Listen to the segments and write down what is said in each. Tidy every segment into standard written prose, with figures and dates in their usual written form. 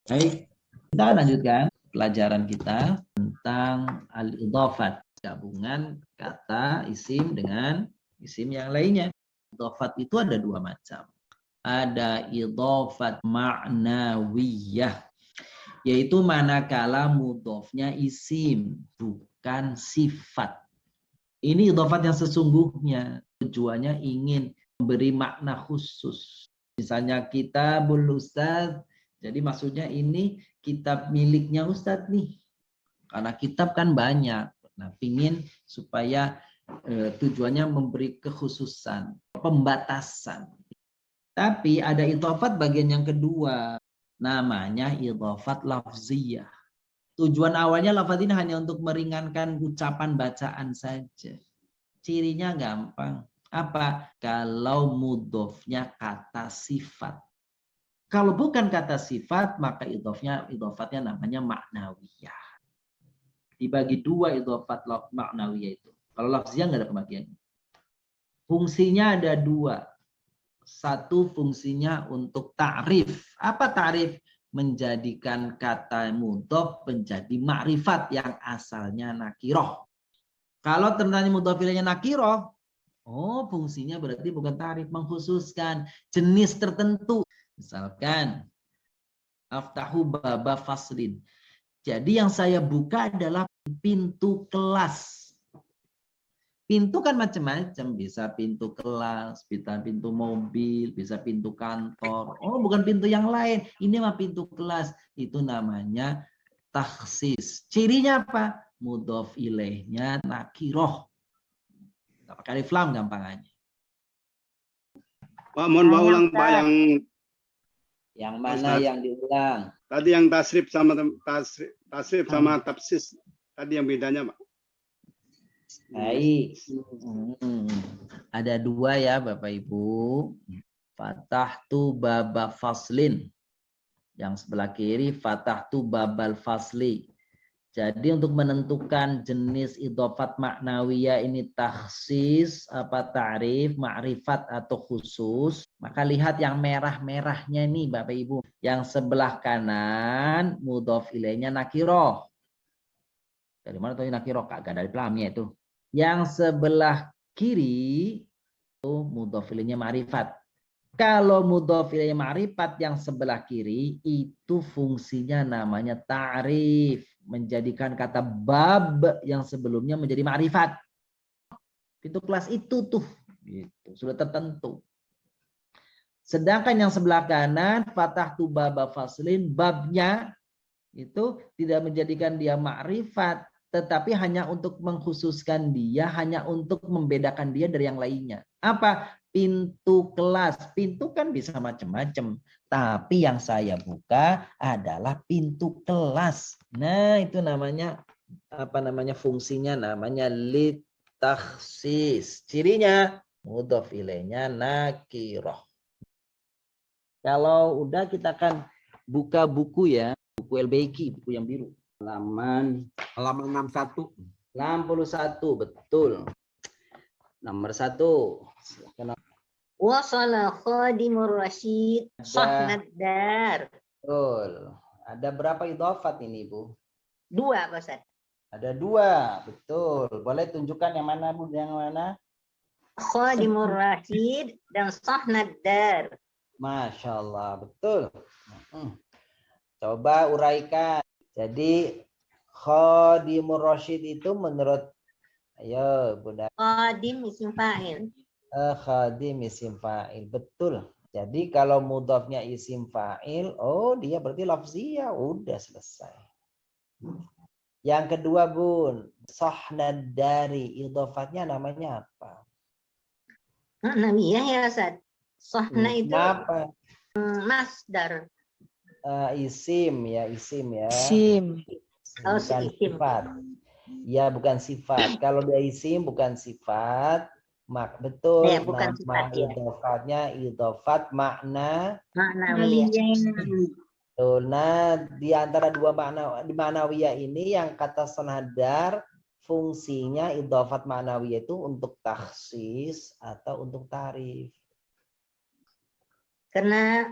Baik, kita lanjutkan pelajaran kita tentang al-idhafat, gabungan kata isim dengan isim yang lainnya. Idhafat itu ada dua macam. Ada idhafat ma'nawiyah, yaitu manakala mudhofnya isim, bukan sifat. Ini idhafat yang sesungguhnya, tujuannya ingin memberi makna khusus. Misalnya kitabul ustaz, jadi maksudnya ini kitab miliknya Ustadz nih. Karena kitab kan banyak. Nah, pingin supaya tujuannya memberi kekhususan, pembatasan. Tapi ada idhofat bagian yang kedua. Namanya idhofat lafziyah. Tujuan awalnya lafaz ini hanya untuk meringankan ucapan bacaan saja. Cirinya gampang. Apa? Kalau mudhofnya kata sifat. Kalau bukan kata sifat, maka idhofatnya namanya maknawiyah. Dibagi dua idhofat maknawiyah itu. Kalau lafziyah nggak ada pembagian. Fungsinya ada dua. Satu fungsinya untuk ta'rif. Apa ta'rif? Menjadikan kata mudhof menjadi makrifat yang asalnya nakiroh. Kalau ternyata mudhof ilainya nakiroh, oh fungsinya berarti bukan ta'rif, mengkhususkan jenis tertentu. Misalkan aftahu baba faslin. Jadi yang saya buka adalah pintu kelas. Pintu kan macam-macam, bisa pintu kelas, bisa pintu mobil, bisa pintu kantor. Oh, bukan pintu yang lain. Ini mah pintu kelas. Itu namanya takhsis. Cirinya apa? Mudhof ilaihnya nakiroh. Nggak pakai alif lam gampangannya. Pak, mohon Pak ulang Pak yang mana Ustaz, yang diulang? Tadi yang tasrif sama tafsis. Tadi yang bedanya Pak. Baik. Ada dua ya Bapak Ibu. Fatahtu baba faslin. Yang sebelah kiri fatahtu babal fasli. Jadi untuk menentukan jenis idhofat maknawiyah ini takhsis, apa ta'rif, ma'rifat atau khusus, maka lihat yang merah-merahnya nih Bapak Ibu. Yang sebelah kanan mudhof ilaihnya nakiroh. Dari mana tuh nakiroh? Kagak dari pelamnya itu. Yang sebelah kiri itu mudhof ilaihnya ma'rifat. Kalau mudhof ilaihnya ma'rifat yang sebelah kiri itu fungsinya namanya ta'rif, menjadikan kata bab yang sebelumnya menjadi ma'rifat. Pintu kelas itu tuh gitu, sudah tertentu. Sedangkan yang sebelah kanan fatahtu baba faslin, babnya itu tidak menjadikan dia ma'rifat, tetapi hanya untuk mengkhususkan dia, hanya untuk membedakan dia dari yang lainnya. Apa? Pintu kelas. Pintu kan bisa macam-macam. Tapi yang saya buka adalah pintu kelas. Nah, itu namanya apa namanya fungsinya? Namanya litakhsis. Cirinya mudhof ilaihnya nakiroh. Kalau udah kita akan buka buku ya, buku LBQ, buku yang biru. Halaman 61. 61, betul. Nomor 1. Wasala khadimur rasyid sahnad dar. Betul. Ada berapa idhofat ini, Bu? 2, Pak Ustaz. Ada 2, betul. Boleh tunjukkan yang mana, Bu? Yang mana? Khadimur rasyid dan sahnad dar. Masya Allah, betul. Coba uraikan. Jadi khadimur rasyid itu menurut, ayo Bunda. Khadim isim fa'il. Khadim isim fa'il, betul. Jadi kalau mudhofnya isim fa'il, oh dia berarti lafziyah, udah selesai. Yang kedua Bun, sahnad dari, idhofatnya namanya apa? Namiyah ya Ustaz. Sahna itu apa? Masdar. Isim ya, isim ya. Isim. Bukan sifat. Ya bukan sifat. Kalau dia isim bukan sifat, betul. Ya, bukan nama sifat, ya. idhofatnya idhofat makna. Maknawiyah. Nah, di antara dua makna di maknawiyah ini yang kata sanadar fungsinya idhofat maknawiyah itu untuk takhsis atau untuk tarif. Karena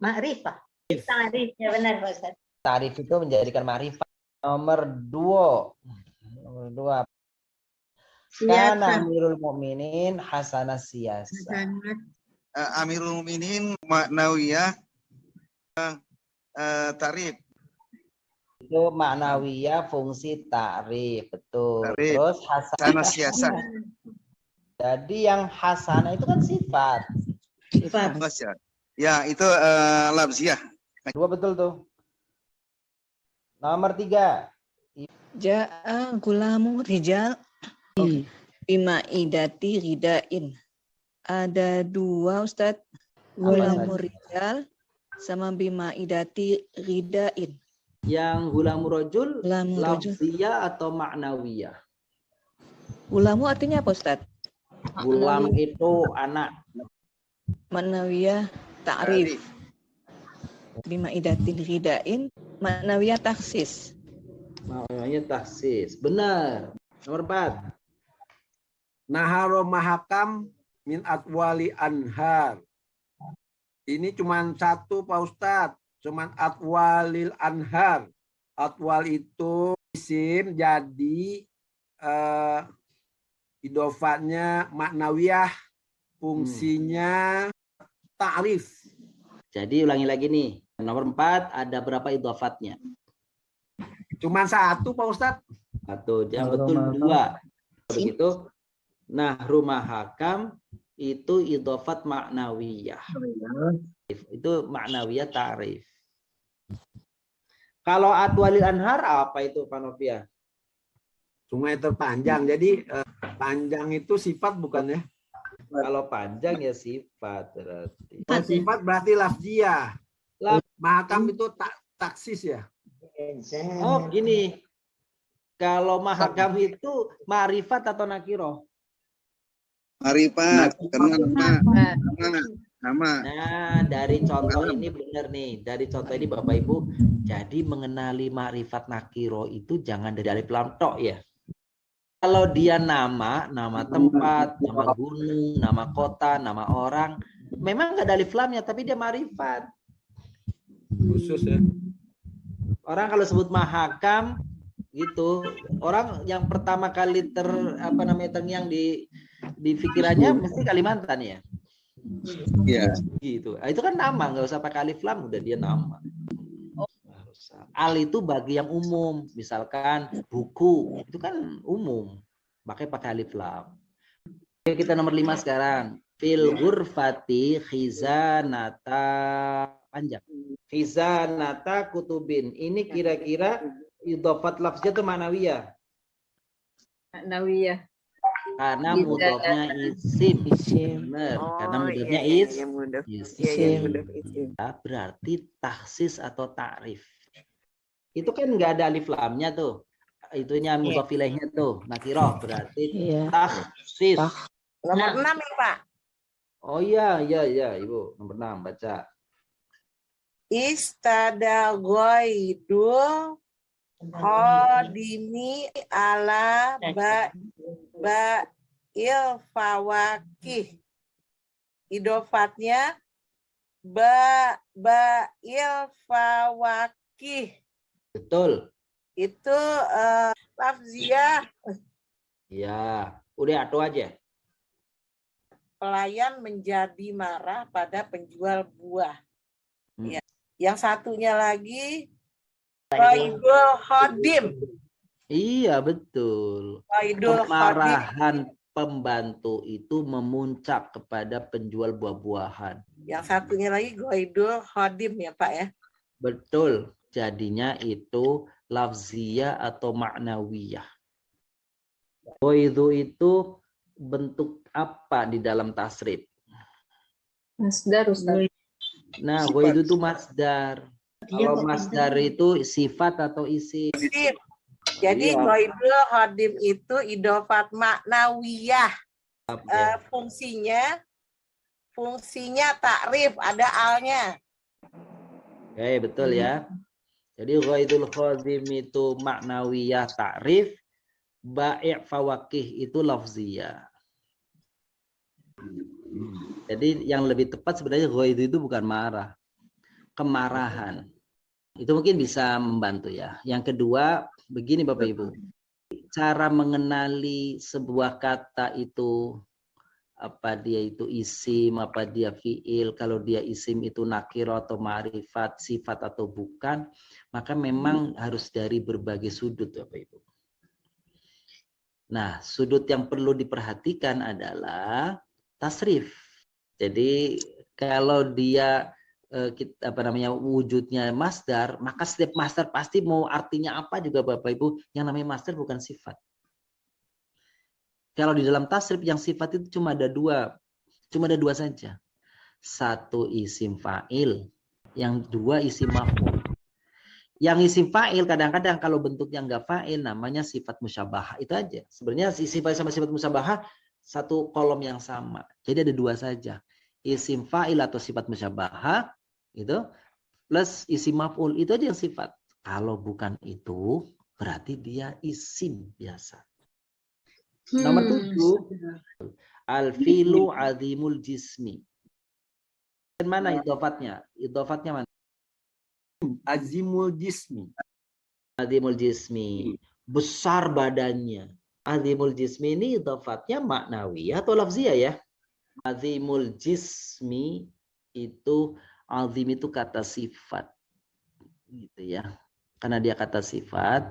ma'rifah. Tarif, ya benar Pak Ustaz. Ta'rif itu menjadikan ma'rifat. Nomor 2. Nomor 2. Kana Amirul Mukminin hasanah siyasa. Amirul Mukminin maknawiyah tarif. Itu maknawiyah fungsi ta'rif, betul. Ta'rif. Terus Hasanah siyasa. Jadi yang hasanah itu kan sifat. Sifat. Ya, itu labziyah. 2 betul tuh. Nomor 3. Ja'a gulamu rijal bima idati ridain. Ada 2 Ustadz. Gulamu rijal sama bima idati ridain. Yang gulamu rajul Gulamu rajul. lafziyah atau maknawiyah? Gulamu artinya apa Ustadz? Gulam itu anak. Maknawiyah ta'rif. Bima idatin ridain. Maknawiyah taksis. Maknanya taksis. Benar. Nomor 4. Naharo mahakam min atwali anhar. Ini cuman satu Pak Ustadz. Cuman atwalil anhar. Atwal itu isim, jadi idofatnya maknawiyah, fungsinya ta'rif. Jadi ulangi lagi nih. Nomor 4 ada berapa idofatnya? Cuman satu Pak Ustadz. Satu. Yang betul 2. Begitu. Nah, rumah hakam itu idofat maknawiyah. Itu maknawiyah ta'rif. Kalau atwalil anhar apa itu Pak Novia? Sungai terpanjang. Jadi panjang itu sifat bukan ya? Kalau panjang ya sifat berarti. Kalau sifat berarti lafziyah. Mahakam itu taksis ya. Oh, gini. Kalau mahakam itu ma'rifat atau nakiroh? Marifat karena nama. Nah, dari contoh ini benar nih. Dari contoh ini Bapak Ibu, jadi mengenali ma'rifat nakiro itu jangan dari alif lam tok ya. Kalau dia nama tempat, nama gunung, nama kota, nama orang, memang nggak ada alif lamnya, tapi dia ma'rifat. Khusus ya. Orang kalau sebut mahakam gitu, orang yang pertama kali terngiang di pikirannya mesti Kalimantan ya. Iya. Gitu. Itu kan nama, nggak usah pakai alif lam, udah dia nama. Al itu bagi yang umum, misalkan buku, itu kan umum, pakai alif lam. Oke, kita nomor 5 sekarang. Fil ghurfati khizanata panjang. Khizanata kutubin. Ini kira-kira idofat lafznya itu manawiyah. Nawiyah. Karena mudhofnya isim. Benar. Karena mudhofnya isim. Berarti taksis atau ta'rif. Itu kan nggak ada alif lamnya tuh. Itunya mudhof ilaihnya tuh. Nakiroh berarti taksis. Nomor 6 ya Pak. Oh iya Ibu. Nomor 6 baca. Istada ghaidul qadimi ala il fawakih. Idofatnya il fawakih. Betul. Itu lafziyah. Ya, udah atu aja. Pelayan menjadi marah pada penjual buah. Ya. Yang satunya lagi Qaidul Khodim. Iya, betul. Qaidul Khodim. Kemarahan pembantu itu memuncak kepada penjual buah-buahan. Yang satunya lagi Qaidul Khodim ya Pak ya. Betul. Jadinya itu lafziyah atau maknawiyah. Ghaidu itu bentuk apa di dalam tasrif? Masdar Ustaz. Nah, ghaidu itu masdar. Kalau masdar itu sifat atau isim? Jadi Iya. Qaidul Khodim itu idofat maknawiyah. Fungsinya takrif, ada alnya. Oke, betul ya. Jadi ghaidul khodim itu maknawiyah ta'rif, bai' fawakih itu lafziyah. Jadi yang lebih tepat sebenarnya ghaidu itu bukan marah. kemarahan. Itu mungkin bisa membantu ya. Yang kedua, begini Bapak Ibu. Cara mengenali sebuah kata itu, apa dia itu isim, apa dia fiil, kalau dia isim itu nakiro atau ma'rifat, sifat atau bukan, maka memang harus dari berbagai sudut Bapak Ibu. Nah, sudut yang perlu diperhatikan adalah tasrif. Jadi kalau dia wujudnya masdar, maka setiap masdar pasti mau artinya apa juga Bapak Ibu, yang namanya masdar bukan sifat. Kalau di dalam tasrif yang sifat itu cuma ada dua saja. Satu isim fa'il, yang dua isim maf'ul. Yang isim fa'il kadang-kadang kalau bentuknya enggak fa'il namanya sifat musyabahah, itu aja. Sebenarnya isim fa'il sama sifat musyabahah satu kolom yang sama. Jadi ada dua saja. Isim fa'il atau sifat musyabahah itu plus isim maf'ul, itu aja yang sifat. Kalau bukan itu berarti dia isim biasa. Nomor 7, al-filu azimul jismi. Mana idofatnya? Idofatnya mana? Azimul jismi. Azimul jismi. Besar badannya. Azimul jismi ini idofatnya maknawi atau lafziyah ya? Azimul jismi itu, azim itu kata sifat. Gitu ya. Karena dia kata sifat,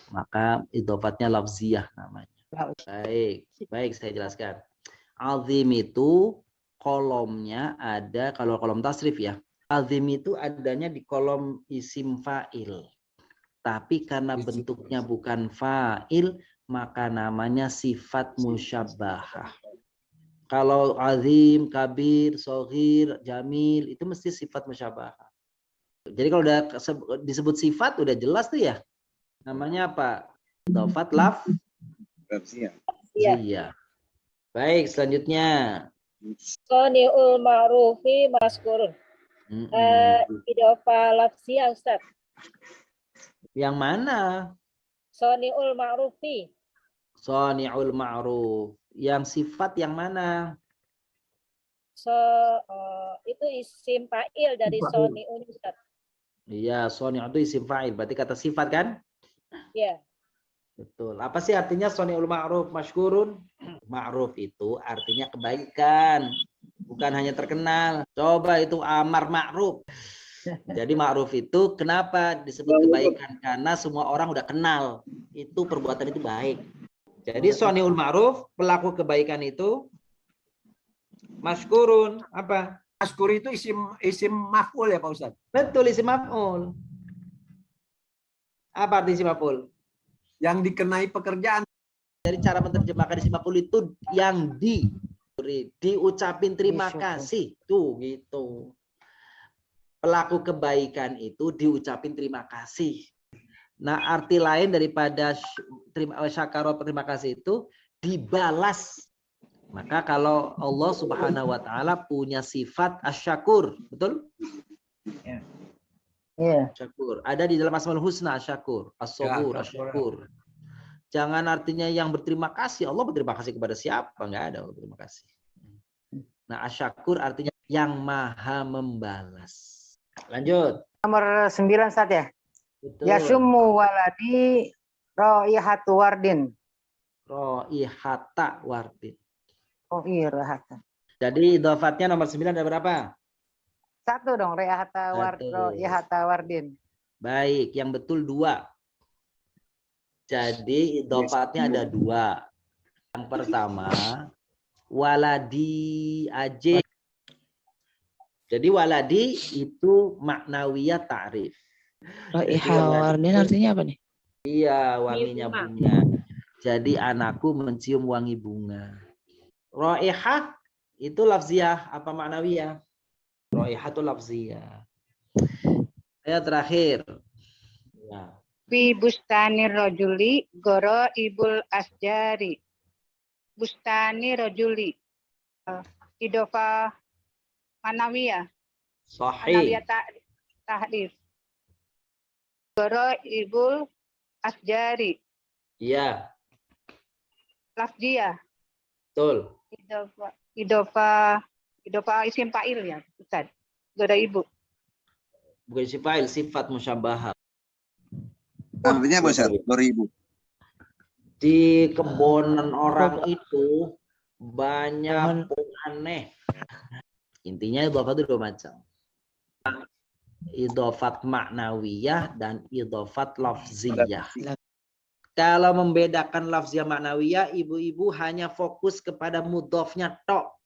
maka idofatnya lafziyah namanya. Baik, saya jelaskan. Azim itu kolomnya ada, kalau kolom tasrif ya, azim itu adanya di kolom isim fa'il. Tapi karena bentuknya bukan fa'il, maka namanya sifat musyabbahah. Kalau azim, kabir, soghir, jamil, itu mesti sifat musyabbahah. Jadi kalau udah disebut sifat, udah jelas tuh ya. Namanya apa? Idhofat lafziyah. Iya. Baik, selanjutnya. Soni'ul ma'rufi maskurun. Idhofah lafziyah Ustaz. Yang mana? Soni'ul ma'rufi. Soni'ul ma'ruf. Yang sifat yang mana? Itu isim fa'il dari soni'ul Ustaz. Iya, soni' itu isim fa'il. Berarti kata sifat kan? Iya. Betul. Apa sih artinya soni'ul ma'ruf masykurun? Ma'ruf itu artinya kebaikan. Bukan hanya terkenal. Coba itu amar ma'ruf. Jadi ma'ruf itu kenapa disebut kebaikan? Karena semua orang udah kenal. Itu perbuatan itu baik. Jadi soni'ul ma'ruf, pelaku kebaikan itu masykurun. Apa? Maskur itu isim maf'ul ya Pak Ustaz? Betul, isim maf'ul. Apa arti isim maf'ul? Yang dikenai pekerjaan. Dari cara menerjemahkan isim maf'ul itu yang diucapin terima kasih. Tuh gitu. Pelaku kebaikan itu diucapin terima kasih. Nah, arti lain daripada syakaro terima kasih itu dibalas. Maka kalau Allah Subhanahu wa taala punya sifat asyakur, betul? Iya. Syakur. Ada di dalam Asmaul Husna asyakur, as-sabur, asyakur. Jangan artinya yang berterima kasih. Allah berterima kasih kepada siapa? Enggak ada berterima kasih. Nah, asyakur artinya yang maha membalas. Lanjut. Nomor 9 Ustaz ya. Betul. Yasummu waladi raihatu wardin. Raihata wardin. Oh iya, rahata. Jadi idhofatnya nomor 9 ada berapa? Satu dong, raihata wardin. Baik, yang betul 2. Jadi idhofatnya ada 2. Yang pertama, waladi aje. Jadi waladi itu maknawiyah ta'rif. Raihah wardin artinya apa nih? Iya, wanginya bunga. Jadi anakku mencium wangi bunga. Raihah itu lafziyah apa maknawiyah? Raihah itu lafziyah. Ayat terakhir. Ya. Fi bustanir rajuli goro ibul asjari. Bustani rajuli. Idofa manawiyah. Sahih. Manawiyah tahrif. Goro ibul asjari. Iya, Lafziyah. betul. Idofa isim fa'il ya, Ustaz. Goro ibu. Bukan isim fa'il, sifat musyabbahah. Artinya apa, Ustaz? 2000. Di kebonan orang itu banyak pohon aneh. Intinya idhofat itu dua macam. Idhofat maknawiyah dan idhofat lafziyah. Kalau membedakan lafziyah maknawiyah, ibu-ibu hanya fokus kepada mudhofnya tok.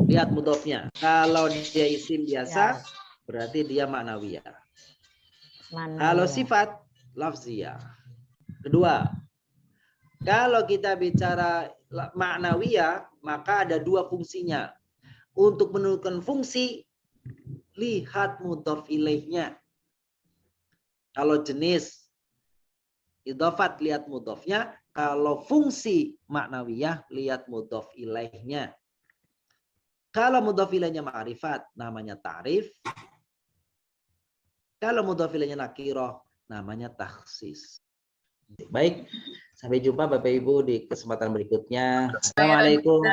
Lihat mudhofnya. Kalau dia isim biasa, berarti dia maknawiyah. Kalau sifat, lafziyah. Kedua, kalau kita bicara maknawiyah, maka ada dua fungsinya. Untuk menentukan fungsi, lihat mudhof ilaihnya. Kalau jenis idhofat, lihat mudhofnya. Kalau fungsi maknawiyah, lihat mudhof ilaihnya. Kalau mudhof ilaihnya ma'rifat, namanya ta'rif. Kalau mudhof ilaihnya nakirah, namanya takhsis. Baik, sampai jumpa Bapak Ibu di kesempatan berikutnya. Assalamualaikum.